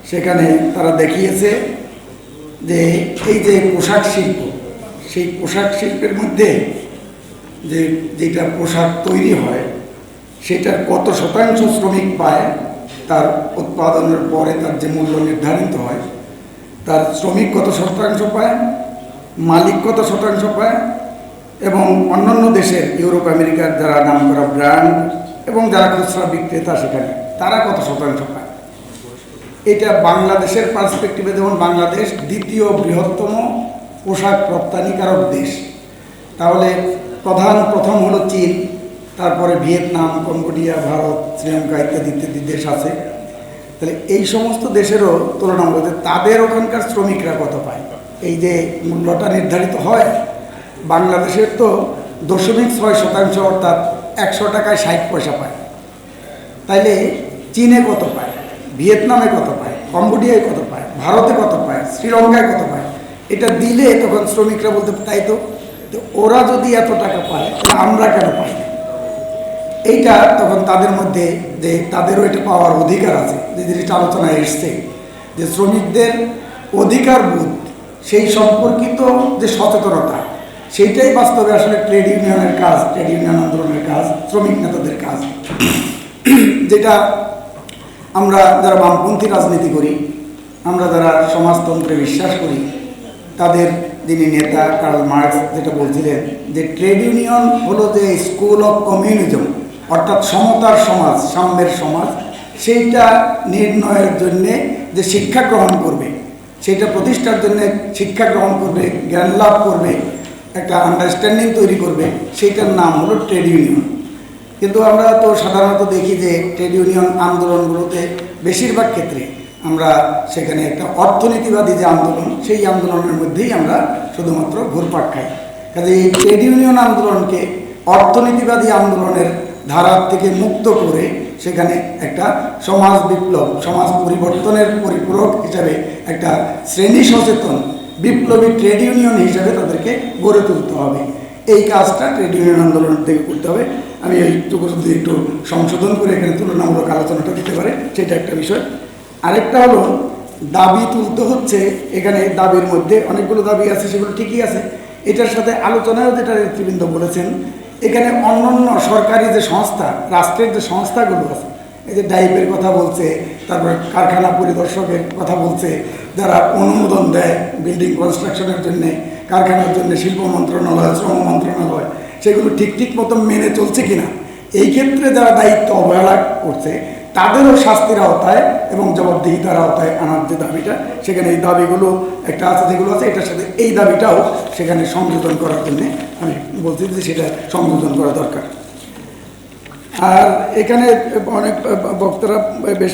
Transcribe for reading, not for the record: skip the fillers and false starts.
সেখানে তারা দেখিয়েছে যে এই যে পোশাক শিল্প, সেই পোশাক শিল্পের মধ্যে যেটা পোশাক তৈরি হয় সেটার কত শতাংশ শ্রমিক পায়, তার উৎপাদনের পরে তার যে মূল্য নির্ধারিত হয় তার শ্রমিক কত শতাংশ পায়, মালিক কত শতাংশ পায়, এবং অন্যান্য দেশের ইউরোপ আমেরিকার যারা নামকরা ব্র্যান্ড এবং যারা খুচরা বিক্রেতা সেখানে তারা কত শতাংশ পায়। এটা বাংলাদেশের পার্সপেক্টিভে যেমন বাংলাদেশ দ্বিতীয় বৃহত্তম পোশাক রপ্তানিকারক দেশ, তাহলে প্রথম হলো চীন, তারপরে ভিয়েতনাম, কম্বোডিয়া, ভারত, শ্রীলঙ্কা ইত্যাদি ইত্যাদি দেশ আছে। তাহলে এই সমস্ত দেশেরও তুলনামূলক তাদের ওখানকার শ্রমিকরা কত পায়, এই যে মূল্যটা নির্ধারিত হয় বাংলাদেশের তো 0.6% অর্থাৎ 100 টাকায় 60 পয়সা পায়। তাইলে চীনে কত পায়, ভিয়েতনামে কত পায়, কম্বোডিয়ায় কত পায়, ভারতে কত পায়, শ্রীলঙ্কায় কত পায়, এটা দিলে তখন শ্রমিকরা বলতে তাই তো ওরা যদি এত টাকা পায় তাহলে আমরা কেন পাই না। এইটা তখন তাদের মধ্যে যে তাদেরও এটা পাওয়ার অধিকার আছে, যে জিনিসটা আলোচনায় এসছে যে শ্রমিকদের অধিকার বোধ সেই সম্পর্কিত যে সচেতনতা, সেইটাই বাস্তবে আসলে ট্রেড ইউনিয়নের কাজ, ট্রেড ইউনিয়ন আন্দোলনের কাজ, শ্রমিক নেতাদের কাজ। যেটা আমরা যারা বামপন্থী রাজনীতি করি, আমরা যারা সমাজতন্ত্রে বিশ্বাস করি, তাদের যিনি নেতা কার্ল মার্কস যেটা বলছিলেন যে ট্রেড ইউনিয়ন হলো যে স্কুল অফ কমিউনিজম, অর্থাৎ সমতার সমাজ, সাম্যের সমাজ, সেইটা নির্ণয়ের জন্যে যে শিক্ষা গ্রহণ করবে, সেইটা প্রতিষ্ঠার জন্যে শিক্ষা গ্রহণ করবে, জ্ঞান লাভ করবে, একটা আন্ডারস্ট্যান্ডিং তৈরি করবে, সেইটার নাম হলো ট্রেড ইউনিয়ন। কিন্তু আমরা তো সাধারণত দেখি যে ট্রেড ইউনিয়ন আন্দোলনগুলোতে বেশিরভাগ ক্ষেত্রে আমরা সেখানে একটা অর্থনীতিবাদী যে আন্দোলন, সেই আন্দোলনের মধ্যেই আমরা শুধুমাত্র ঘুরপাক খাই। কাজে এই ট্রেড ইউনিয়ন আন্দোলনকে অর্থনীতিবাদী আন্দোলনের ধারা থেকে মুক্ত করে সেখানে একটা সমাজ বিপ্লব, সমাজ পরিবর্তনের পরিপূরক হিসাবে একটা শ্রেণী সচেতন বিপ্লবী ট্রেড ইউনিয়ন হিসাবে তাদেরকে গড়ে তুলতে হবে। এই কাজটা ট্রেড ইউনিয়ন আন্দোলন থেকে করতে হবে। আমি এইটুকু যদি একটু সংশোধন করে এখানে তুলনামূলক আলোচনাটা দিতে পারে, সেটা একটা বিষয়। আরেকটা হলো দাবি তুলতে হচ্ছে। এখানে দাবির মধ্যে অনেকগুলো দাবি আছে, সেগুলো ঠিকই আছে। এটার সাথে আলোচনায়ও যেটা নেতৃবৃন্দ বলেছেন, এখানে অন্যান্য সরকারি যে সংস্থা, রাষ্ট্রের যে সংস্থাগুলো আছে, এই যে ডাইপের কথা বলছে, তারপরে কারখানা পরিদর্শকের কথা বলছে, যারা অনুমোদন দেয় বিল্ডিং কনস্ট্রাকশনের জন্যে, কারখানার জন্য শিল্প মন্ত্রণালয়, শ্রম মন্ত্রণালয়, সেগুলো ঠিক মতো মেনে চলছে কিনা, এই ক্ষেত্রে যারা দায়িত্ব অবহেলা করছে তাদেরও শাস্তির আওতায় এবং জবাবদিহিতার আওতায় আনার যে দাবিটা, সেখানে এই দাবিগুলো একটা আছে, যেগুলো আছে এটার সাথে এই দাবিটাও সেখানে সংযোজন করার জন্য আমি বলছি যে সেটা সংযোজন করা দরকার। আর এখানে অনেক বক্তারা বেশ